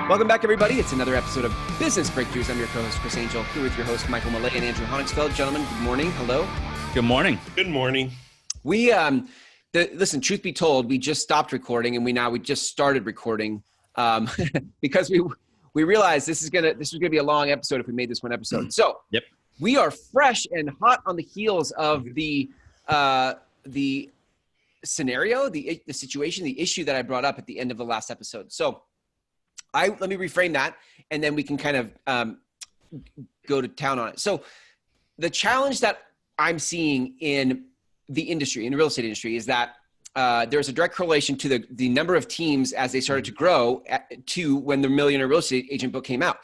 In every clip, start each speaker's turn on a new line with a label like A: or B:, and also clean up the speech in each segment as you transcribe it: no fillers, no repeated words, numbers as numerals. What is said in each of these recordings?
A: Welcome back, everybody. It's another episode of Business Breakthroughs. I'm your co-host, Chris Angel, here with your host, Michael Millay and Andrew Honigsfeld. Gentlemen, good morning. Hello.
B: Good morning.
C: Good morning.
A: We, listen, truth be told, we just stopped recording and we just started recording because we realized this was gonna be a long episode if we made this one episode. So
B: Yep.
A: We are fresh and hot on the heels of the scenario, the situation, the issue that I brought up at the end of the last episode. So let me reframe that, and then we can kind of go to town on it. So the challenge that I'm seeing in the industry, in the real estate industry, is that there's a direct correlation to the number of teams as they started to grow to when the Millionaire Real Estate Agent book came out.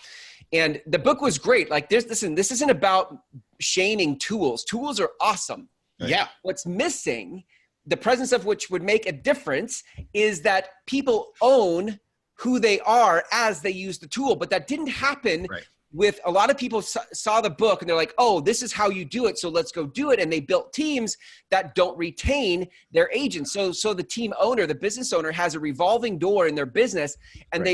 A: And the book was great. Like, this isn't about shaming tools. Tools are awesome.
C: Right. Yeah.
A: What's missing, the presence of which would make a difference, is that people own who they are as they use the tool. But that didn't happen with a lot of people saw the book and they're like, oh, this is how you do it, so let's go do it. And they built teams that don't retain their agents. So the team owner, the business owner, has a revolving door in their business, and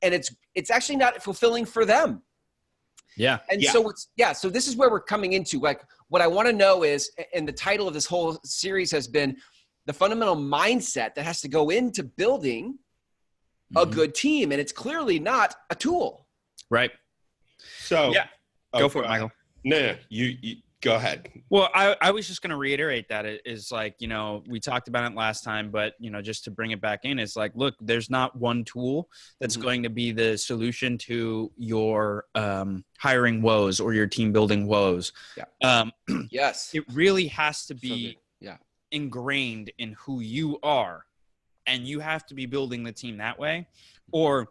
A: it's actually not fulfilling for them.
B: Yeah.
A: And so this is where we're coming into. Like, what I want to know is, and the title of this whole series has been the fundamental mindset that has to go into building a good team. And it's clearly not a tool.
B: Right.
C: So
B: go for it, Michael.
C: No, you go ahead.
B: Well, I was just going to reiterate that it is like, we talked about it last time, but, just to bring it back in, it's like, look, there's not one tool that's going to be the solution to your hiring woes or your team building woes.
A: Yeah. Yes.
B: It really has to be ingrained in who you are, and you have to be building the team that way. Or,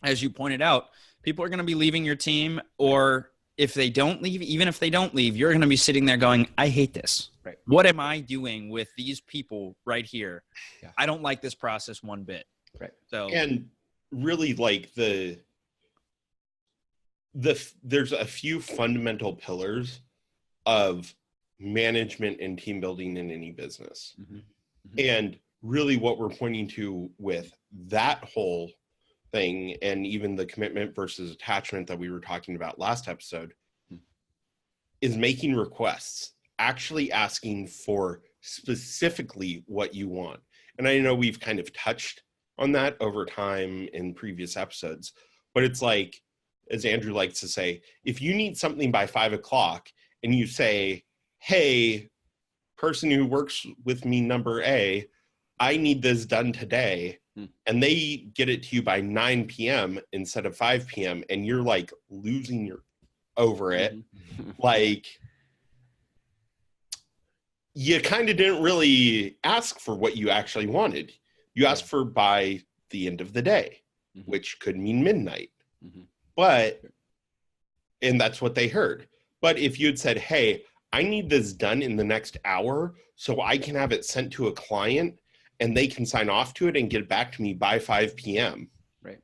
B: as you pointed out, people are going to be leaving your team, or if they don't leave, even if they don't leave, you're going to be sitting there going, I hate this.
A: Right.
B: What am I doing with these people right here?
A: Yeah.
B: I don't like this process one bit.
A: Right.
B: So,
C: and really, like, there's a few fundamental pillars of management and team building in any business.
A: Mm-hmm. Mm-hmm.
C: And really what we're pointing to with that whole thing, and even the commitment versus attachment that we were talking about last episode, is making requests, actually asking for specifically what you want. And I know we've kind of touched on that over time in previous episodes, but it's like, as Andrew likes to say, if you need something by 5 o'clock and you say, hey, person who works with me, number A, I need this done today, and they get it to you by 9 p.m. instead of 5 p.m., and you're like losing your over it, like, you kind of didn't really ask for what you actually wanted. You asked for by the end of the day, which could mean midnight. And that's what they heard. But if you had said, hey, I need this done in the next hour so I can have it sent to a client and they can sign off to it and get it back to me by 5 p.m.
A: Right.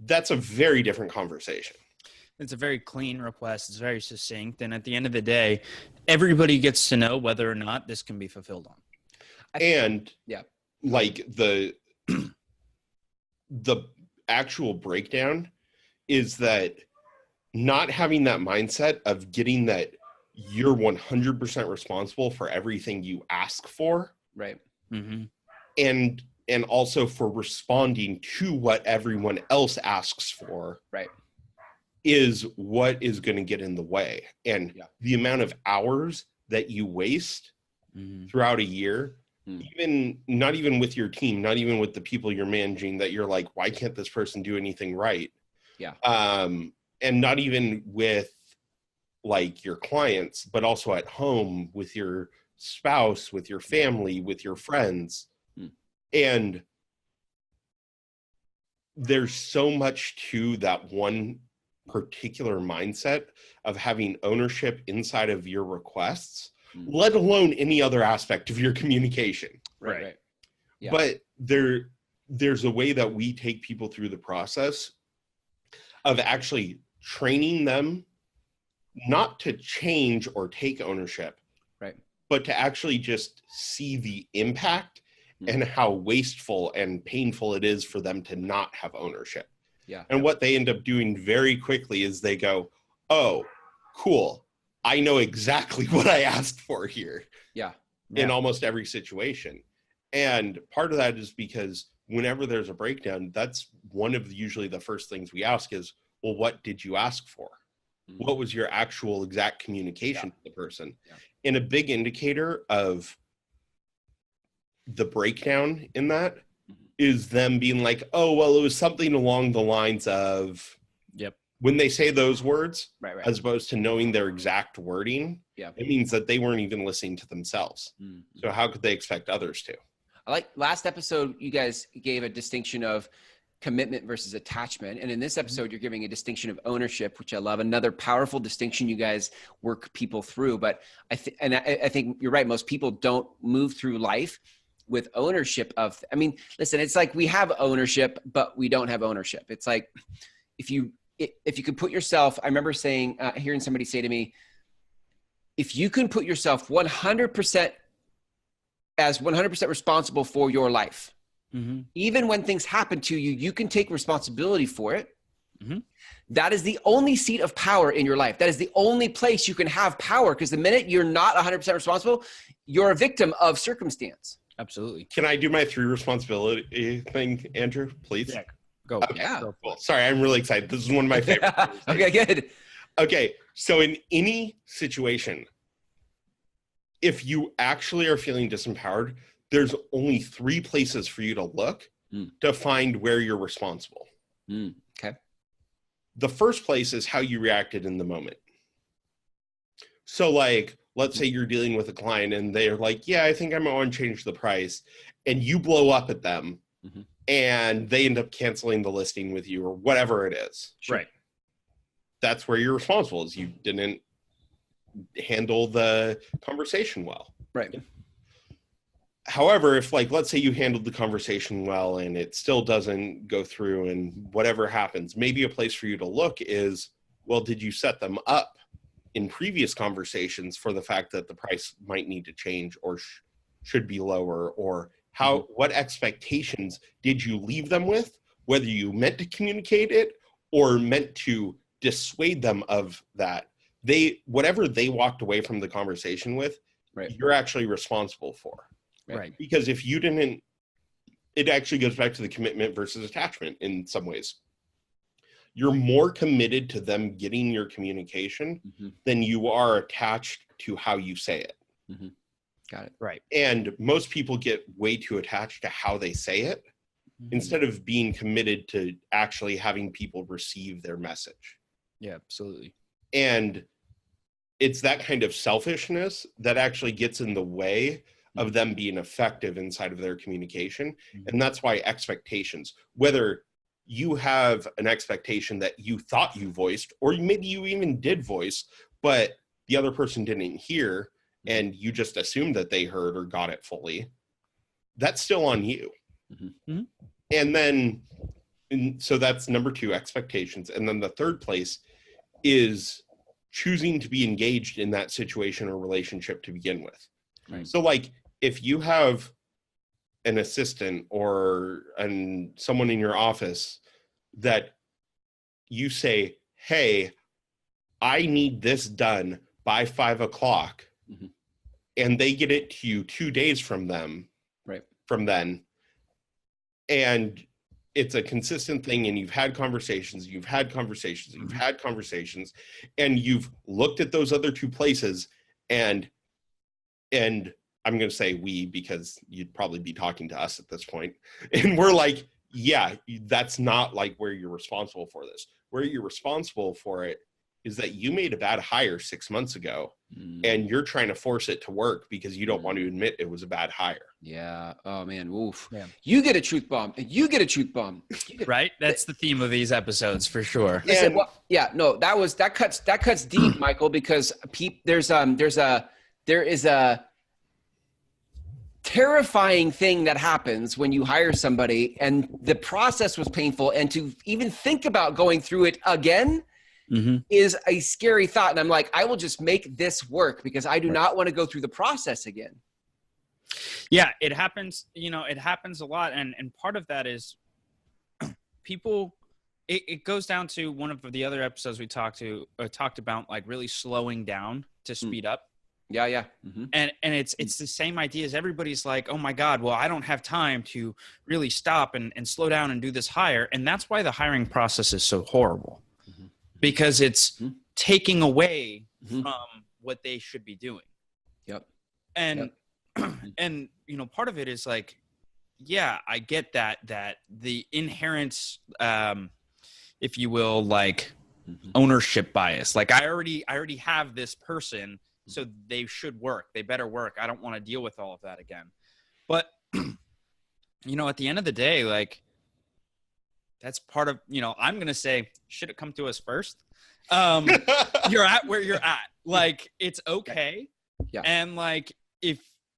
C: That's a very different conversation.
B: it's a very clean request. It's very succinct. And at the end of the day, everybody gets to know whether or not this can be fulfilled on.
C: And
A: yeah,
C: like the actual breakdown is that not having that mindset of getting that you're 100% responsible for everything you ask for.
A: Right.
B: Mm-hmm.
C: And also for responding to what everyone else asks for.
A: Right.
C: Is what is going to get in the way. And the amount of hours that you waste throughout a year, not even with your team, not even with the people you're managing, that you're like, why can't this person do anything right?
A: Yeah.
C: And not even with like your clients, but also at home with your spouse, with your family, with your friends. And there's so much to that one particular mindset of having ownership inside of your requests, let alone any other aspect of your communication.
A: Right. Yeah.
C: But there's a way that we take people through the process of actually training them not to change or take ownership,
A: right,
C: but to actually just see the impact and how wasteful and painful it is for them to not have ownership.
A: Yeah.
C: And what they end up doing very quickly is they go, oh, cool. I know exactly what I asked for here.
A: Yeah.
C: In almost every situation. And part of that is because whenever there's a breakdown, that's one of usually the first things we ask is, well, what did you ask for? Mm-hmm. What was your actual exact communication to the person? Yeah. And a big indicator of the breakdown in that is them being like, oh, well, it was something along the lines of, when they say those words, as opposed to knowing their exact wording, it means that they weren't even listening to themselves. Mm-hmm. So how could they expect others to?
A: I like last episode, you guys gave a distinction of commitment versus attachment. And in this episode, you're giving a distinction of ownership, which I love. Another powerful distinction you guys work people through. But I think you're right. Most people don't move through life with ownership of, I mean, listen, it's like we have ownership, but we don't have ownership. It's like, if you could put yourself, I remember saying, hearing somebody say to me, if you can put yourself 100% responsible for your life, even when things happen to you, you can take responsibility for it. Mm-hmm. That is the only seat of power in your life. That is the only place you can have power, because the minute you're not 100% responsible, you're a victim of circumstance.
B: Absolutely.
C: Can I do my 3 responsibility thing, Andrew, please?
B: Yeah. Go.
C: Okay.
A: Yeah.
C: Cool. Sorry, I'm really excited. This is one of my favorite.
A: Okay, good.
C: Okay, so in any situation, if you actually are feeling disempowered, there's only 3 places for you to look to find where you're responsible.
A: Okay.
C: The first place is how you reacted in the moment. So like, let's say you're dealing with a client and they're like, yeah, I think I'm going to change the price. And you blow up at them. Mm-hmm. And they end up canceling the listing with you or whatever it is.
B: Right.
C: That's where you're responsible, is you didn't handle the conversation well.
A: Right.
C: However, if like, let's say you handled the conversation well and it still doesn't go through and whatever happens, maybe a place for you to look is, well, did you set them up in previous conversations for the fact that the price might need to change or should be lower, or what expectations did you leave them with, whether you meant to communicate it or meant to dissuade them of that. Whatever they walked away from the conversation with, you're actually responsible for.
B: Right.
C: Because if you didn't, it actually goes back to the commitment versus attachment in some ways. You're more committed to them getting your communication than you are attached to how you say it.
A: Mm-hmm. Got it.
B: Right.
C: And most people get way too attached to how they say it instead of being committed to actually having people receive their message.
B: Yeah, absolutely.
C: And it's that kind of selfishness that actually gets in the way of them being effective inside of their communication. And that's why expectations, whether you have an expectation that you thought you voiced, or maybe you even did voice, but the other person didn't hear, and you just assumed that they heard or got it fully, that's still on you. Mm-hmm. And then, so that's number 2, expectations. And then the third place is choosing to be engaged in that situation or relationship to begin with. Right. So like, if you have an assistant or someone in your office that you say, hey, I need this done by 5 o'clock, and they get it to you 2 days from then, and it's a consistent thing, and you've had conversations, and you've looked at those other 2 places, and I'm going to say we, because you'd probably be talking to us at this point, and we're like, yeah, that's not like where you're responsible for this. Where you're responsible for it is that you made a bad hire 6 months ago, and you're trying to force it to work because you don't want to admit it was a bad hire.
A: Yeah. Oh man. Oof. Yeah. You get a truth bomb. You get a truth bomb.
B: Right. That's the theme of these episodes for sure.
A: Listen, that cuts deep, Michael, because there is a terrifying thing that happens when you hire somebody, and the process was painful, and to even think about going through it again is a scary thought. And I'm like, I will just make this work because I do not want to go through the process again.
B: Yeah, it happens. It happens a lot. And part of that is people it goes down to one of the other episodes we talked about, like really slowing down to speed up.
A: Yeah. Mm-hmm.
B: And it's the same idea as everybody's like, oh my God, well, I don't have time to really stop and slow down and do this hire. And that's why the hiring process is so horrible, because it's taking away from what they should be doing.
A: Yep.
B: And, and, you know, part of it is like, yeah, I get that the inherent, if you will, like ownership bias, like I already have this person, so they should work. They better work. I don't want to deal with all of that again. But, you know, at the end of the day, like, that's part of, you know, I'm going to say, should it come to us first? You're at where you're at. Like, it's okay.
A: Yeah.
B: And, like,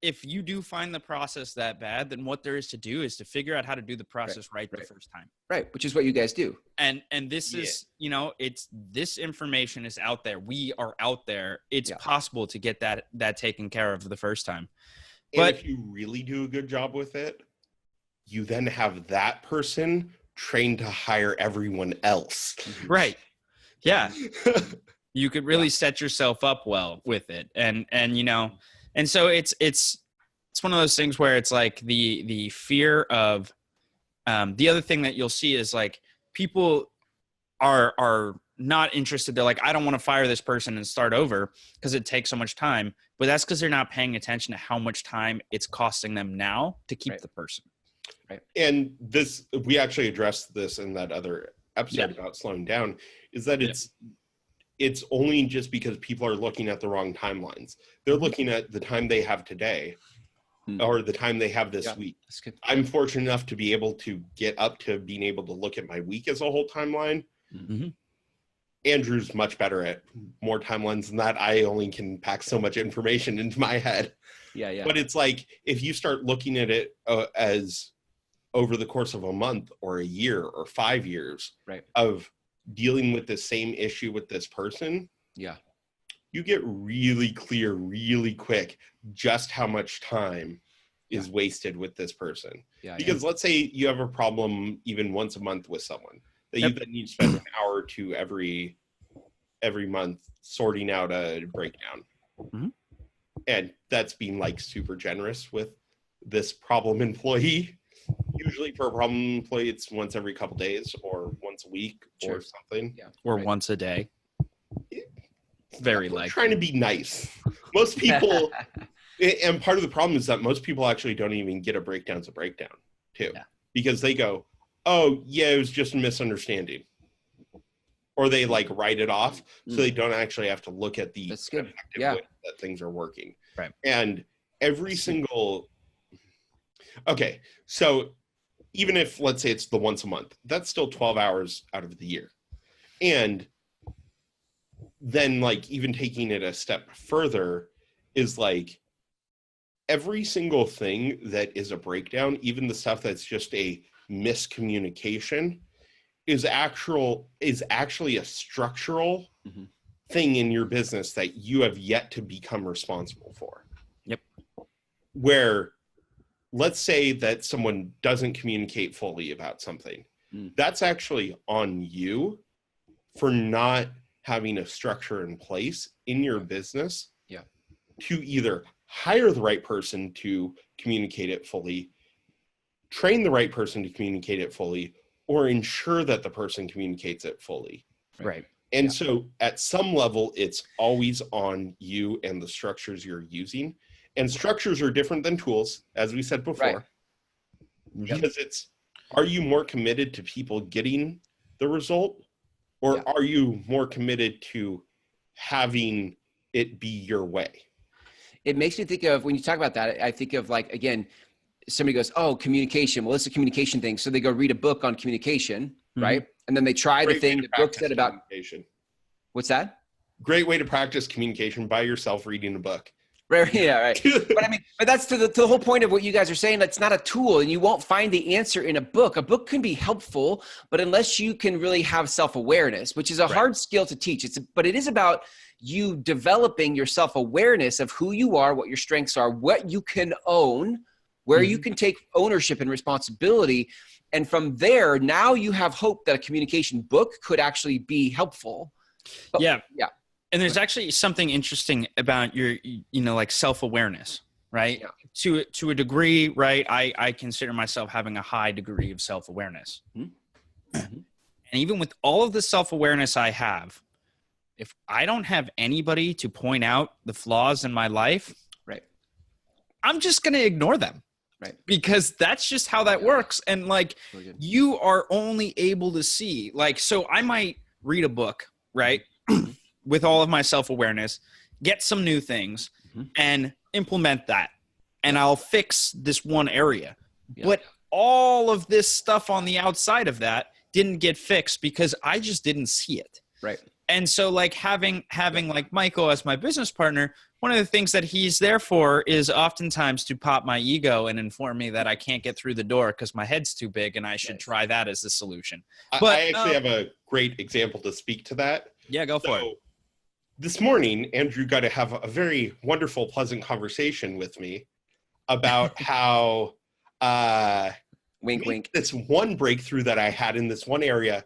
B: if you do find the process that bad, then what there is to do is to figure out how to do the process right the first time.
A: Right, which is what you guys do.
B: And this is, you know, it's, this information is out there. We are out there. It's possible to get that taken care of the first time.
C: And if you really do a good job with it, you then have that person trained to hire everyone else.
B: Right. Yeah. You could really set yourself up well with it. And you know, and so it's one of those things where it's like the fear of, the other thing that you'll see is like people are not interested. They're like, I don't want to fire this person and start over because it takes so much time. But that's because they're not paying attention to how much time it's costing them now to keep the person.
C: Right. And this, we actually addressed this in that other episode about slowing down, is that it's only just because people are looking at the wrong timelines. They're looking at the time they have today or the time they have this week. I'm fortunate enough to be able to get up to being able to look at my week as a whole timeline. Mm-hmm. Andrew's much better at more timelines than that. I only can pack so much information into my head.
A: Yeah.
C: But it's like, if you start looking at it as over the course of a month or a year or 5 years of dealing with the same issue with this person, you get really clear really quick just how much time is wasted with this person. Because let's say you have a problem even once a month with someone that you then need to spend an hour or two every month sorting out a breakdown. And that's being like super generous with this problem employee. Usually for a problem employee, it's once every couple days or once a week or something.
B: Or once a day. Very likely.
C: Trying to be nice. Most people, and part of the problem is that most people actually don't even get a breakdown's a breakdown too. Because they go, oh yeah, it was just a misunderstanding. Or they like write it off so they don't actually have to look at the effective way that things are working.
B: Right.
C: And every single, okay, so even if, let's say it's the once a month, that's still 12 hours out of the year. And then like even taking it a step further is like every single thing that is a breakdown, even the stuff that's just a miscommunication, is actually a structural thing in your business that you have yet to become responsible for. Where let's say that someone doesn't communicate fully about something. That's actually on you for not having a structure in place in your business to either hire the right person to communicate it fully, train the right person to communicate it fully, or ensure that the person communicates it fully.
B: Right.
C: And so at some level, it's always on you and the structures you're using. And structures are different than tools, as we said before. Because it's, are you more committed to people getting the result? Or are you more committed to having it be your way?
A: It makes me think of, when you talk about that, I think of like, again, somebody goes, oh, communication. Well, it's a communication thing. So they go read a book on communication, right? And then they try the thing the book said about
C: communication.
A: What's that?
C: Great way to practice communication by yourself reading a book.
A: Right. Yeah. Right. But I mean, but that's to the whole point of what you guys are saying. That's not a tool, and you won't find the answer in a book. A book can be helpful, but unless you can really have self-awareness, which is a hard skill to teach, but it is about you developing your self-awareness of who you are, what your strengths are, what you can own, where you can take ownership and responsibility. And from there, now you have hope that a communication book could actually be helpful. But,
B: yeah. And there's
A: Right.
B: actually something interesting about your, like self-awareness, right?
A: Yeah.
B: To a degree, right? I consider myself having a high degree of self-awareness. And even with all of the self-awareness I have, if I don't have anybody to point out the flaws in my life,
A: Right.
B: I'm just going to ignore them.
A: Right.
B: Because that's just how that works. And like,
A: Really good.
B: you are only able to see, like, so I might read a book, right? With all of my self-awareness, get some new things and implement that. And I'll fix this one area.
A: Yeah.
B: But all of this stuff on the outside of that didn't get fixed because I just didn't see it.
A: Right.
B: And so like having like Michael as my business partner, one of the things that he's there for is oftentimes to pop my ego and inform me that I can't get through the door because my head's too big and I should try that as the solution. But
C: I actually have a great example to speak to that.
B: Yeah, go for it.
C: This morning, Andrew got to have a very wonderful, pleasant conversation with me about how
A: Wink, wink.
C: this one breakthrough that I had in this one area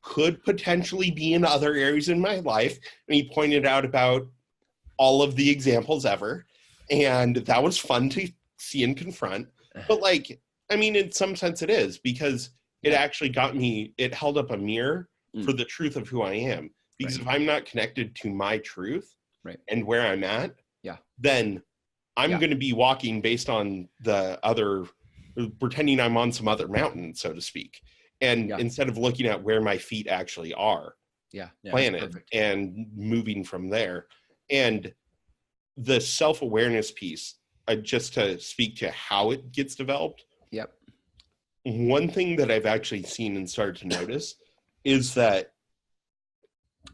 C: could potentially be in other areas in my life. And he pointed out about all of the examples ever. And that was fun to see and confront. But like, I mean, in some sense it is, because it actually got me, it held up a mirror for the truth of who I am. Because if I'm not connected to my truth and where I'm at, then I'm going to be walking based on the other, pretending I'm on some other mountain, so to speak. And instead of looking at where my feet actually are planted and moving from there. And the self-awareness piece, just to speak to how it gets developed. One thing that I've actually seen and started to notice is that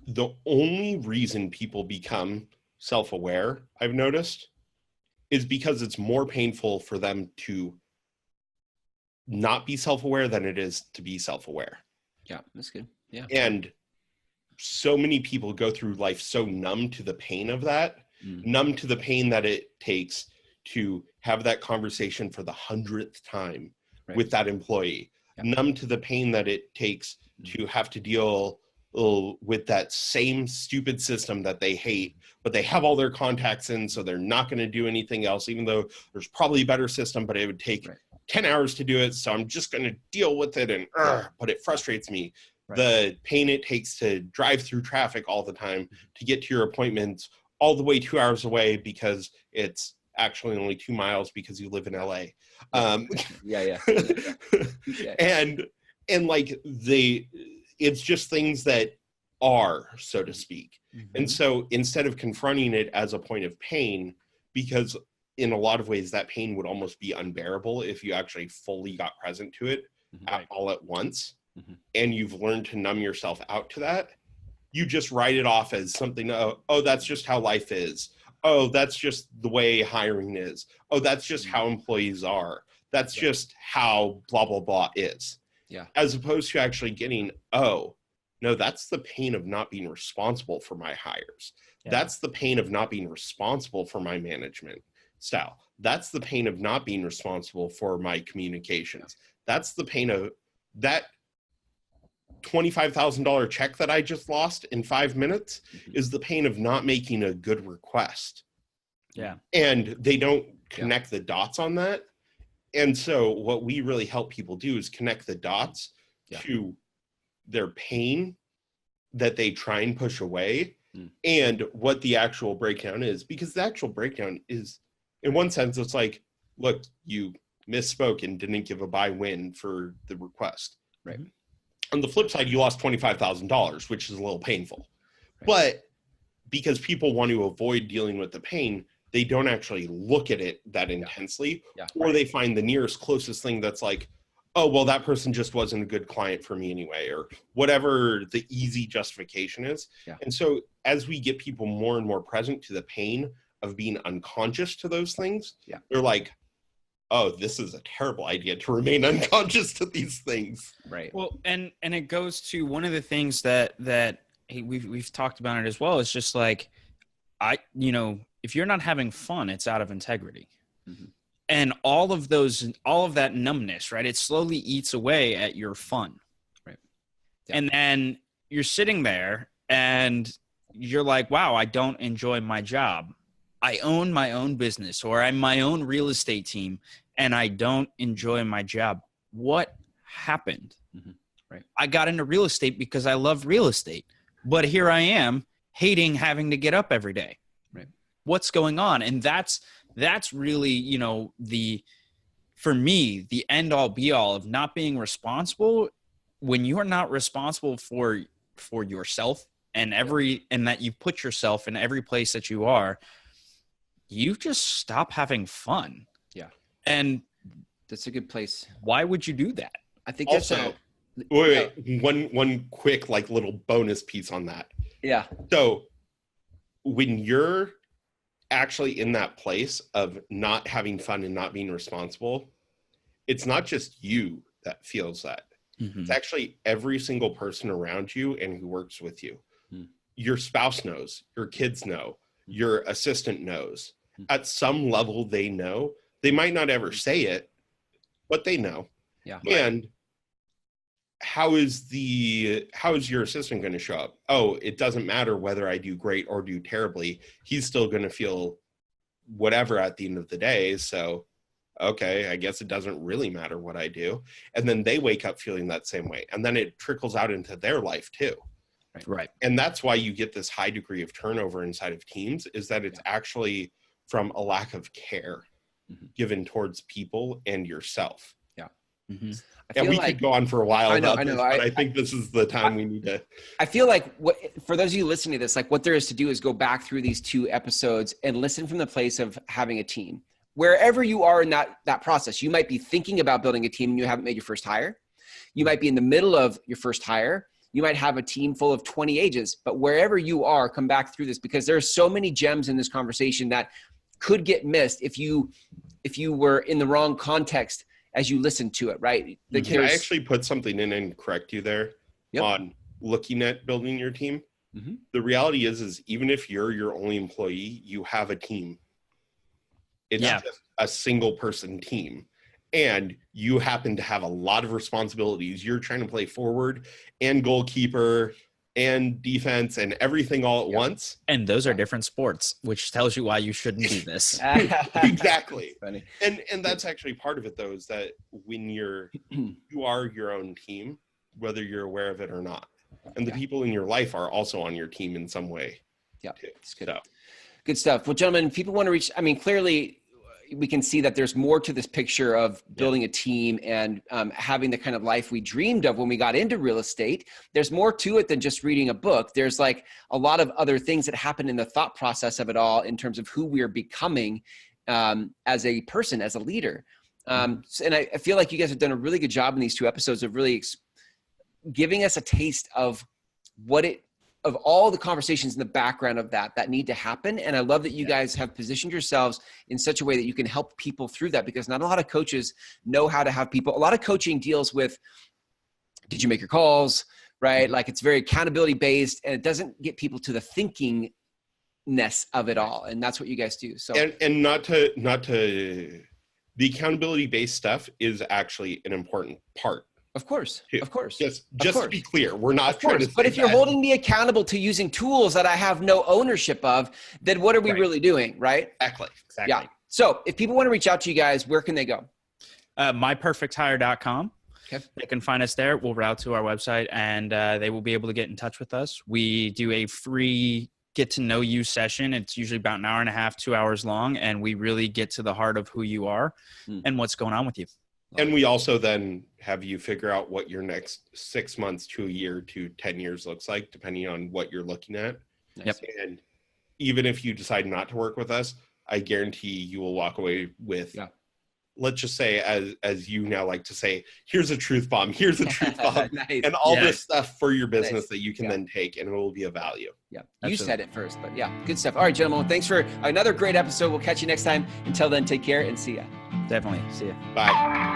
C: the only reason people become self-aware, I've noticed, is because it's more painful for them to not be self-aware than it is to be self-aware.
A: Yeah, that's good. Yeah.
C: And so many people go through life so numb to the pain of that, numb to the pain that it takes to have that conversation for the 100th time with that employee, numb to the pain that it takes to have to deal with that same stupid system that they hate, but they have all their contacts in, so they're not going to do anything else, even though there's probably a better system, but it would take 10 hours to do it, so I'm just going to deal with it, and but it frustrates me. The pain it takes to drive through traffic all the time to get to your appointments all the way 2 hours away because it's actually only 2 miles because you live in LA. And like it's just things that are, so to speak. And so instead of confronting it as a point of pain, because in a lot of ways that pain would almost be unbearable if you actually fully got present to it all at once, and you've learned to numb yourself out to that, you just write it off as something, oh, that's just how life is. Oh, that's just the way hiring is. Oh, that's just how employees are. That's just how blah, blah, blah is. As opposed to actually getting, oh, no, that's the pain of not being responsible for my hires. That's the pain of not being responsible for my management style. That's the pain of not being responsible for my communications. That's the pain of that $25,000 check that I just lost in 5 minutes is the pain of not making a good request. And they don't connect the dots on that. And so what we really help people do is connect the dots to their pain that they try and push away and what the actual breakdown is. Because the actual breakdown is, in one sense, it's like, look, you misspoke and didn't give a buy-win for the request. On the flip side, you lost $25,000, which is a little painful. But because people want to avoid dealing with the pain, they don't actually look at it that intensely, or they find the nearest closest thing that's like, oh, well, that person just wasn't a good client for me anyway, or whatever the easy justification is. And so as we get people more and more present to the pain of being unconscious to those things, they're like, oh, this is a terrible idea to remain unconscious to these things.
B: Well, and it goes to one of the things that we've talked about it as well. It's just like, if you're not having fun, it's out of integrity. And all of that numbness, right? It slowly eats away at your fun.
A: Right. Yeah.
B: And then you're sitting there and you're like, wow, I don't enjoy my job. I own my own business, or I'm my own real estate team, and I don't enjoy my job. What happened?
A: Mm-hmm. Right.
B: I got into real estate because I love real estate, but here I am hating having to get up every day.
A: Right.
B: What's going on? And that's really, for me, the end all be all of not being responsible. When you are not responsible for yourself and that you put yourself in every place that you are, you just stop having fun.
A: Yeah.
B: And
A: that's a good place.
B: Why would you do that?
A: I think
C: also, wait, one quick like little bonus piece on that.
A: Yeah.
C: So when you're actually in that place of not having fun and not being responsible, it's not just you that feels that.
B: Mm-hmm.
C: It's actually every single person around you and who works with you. Your spouse knows, your kids know, your assistant knows. At some level, they know. They might not ever say it, but they know.
A: Yeah.
C: And how is your assistant going to show up? Oh, it doesn't matter whether I do great or do terribly. He's still going to feel whatever at the end of the day. So, okay, I guess it doesn't really matter what I do. And then they wake up feeling that same way. And then it trickles out into their life too.
B: Right.
C: And that's why you get this high degree of turnover inside of teams, is that it's actually from a lack of care given towards people and yourself.
A: Yeah.
B: Mm-hmm.
C: And we could go on for a while.
A: I know.
C: But I think this is the time we need to.
A: I feel like for those of you listening to this, like what there is to do is go back through these 2 episodes and listen from the place of having a team. Wherever you are in that process, you might be thinking about building a team and you haven't made your first hire. You might be in the middle of your first hire. You might have a team full of 20 agents, but wherever you are, come back through this, because there are so many gems in this conversation that could get missed if you were in the wrong context as you listen to it, right?
C: Can I actually put something in and correct you there on looking at building your team?
A: Mm-hmm.
C: The reality is even if you're your only employee, you have a team. It's just a single person team. And you happen to have a lot of responsibilities. You're trying to play forward and goalkeeper and defense and everything all at once.
B: And those are different sports, which tells you why you shouldn't do this.
C: Exactly.
A: Funny.
C: And that's actually part of it, though, is that when you are your own team, whether you're aware of it or not. And the people in your life are also on your team in some way.
A: Yeah,
C: too.
A: it's good.
C: So.
A: Good stuff. Well, gentlemen, people want to reach, clearly we can see that there's more to this picture of building a team and having the kind of life we dreamed of when we got into real estate. There's more to it than just reading a book. There's like a lot of other things that happen in the thought process of it all in terms of who we are becoming as a person, as a leader. And I feel like you guys have done a really good job in these 2 episodes of really giving us a taste of of all the conversations in the background of that need to happen. And I love that you guys have positioned yourselves in such a way that you can help people through that, because not a lot of coaches know how to have people. A lot of coaching deals with, did you make your calls, right? Like it's very accountability based, and it doesn't get people to the thinkingness of it all. And that's what you guys do. So,
C: and not to the accountability based stuff is actually an important part.
A: Of course.
C: Just to be clear, we're not trying to.
A: But if you're holding me accountable to using tools that I have no ownership of, then what are we really doing, right?
C: Exactly.
A: Yeah. So if people want to reach out to you guys, where can they go?
B: myperfecthire.com.
A: Okay.
B: They can find us there. We'll route to our website, and they will be able to get in touch with us. We do a free get to know you session. It's usually about an hour and a half, 2 hours long, and we really get to the heart of who you are and what's going on with you.
C: And we also then have you figure out what your next 6 months to a year to 10 years looks like, depending on what you're looking at.
B: Yep.
C: And even if you decide not to work with us, I guarantee you will walk away with, let's just say, as you now like to say, here's a truth bomb, here's a truth bomb,
A: Nice.
C: and all this stuff for your business that you can then take, and it will be of value.
A: Yeah, you said it first, but good stuff. All right, gentlemen, thanks for another great episode. We'll catch you next time. Until then, take care and see ya.
B: Definitely. See ya.
C: Bye.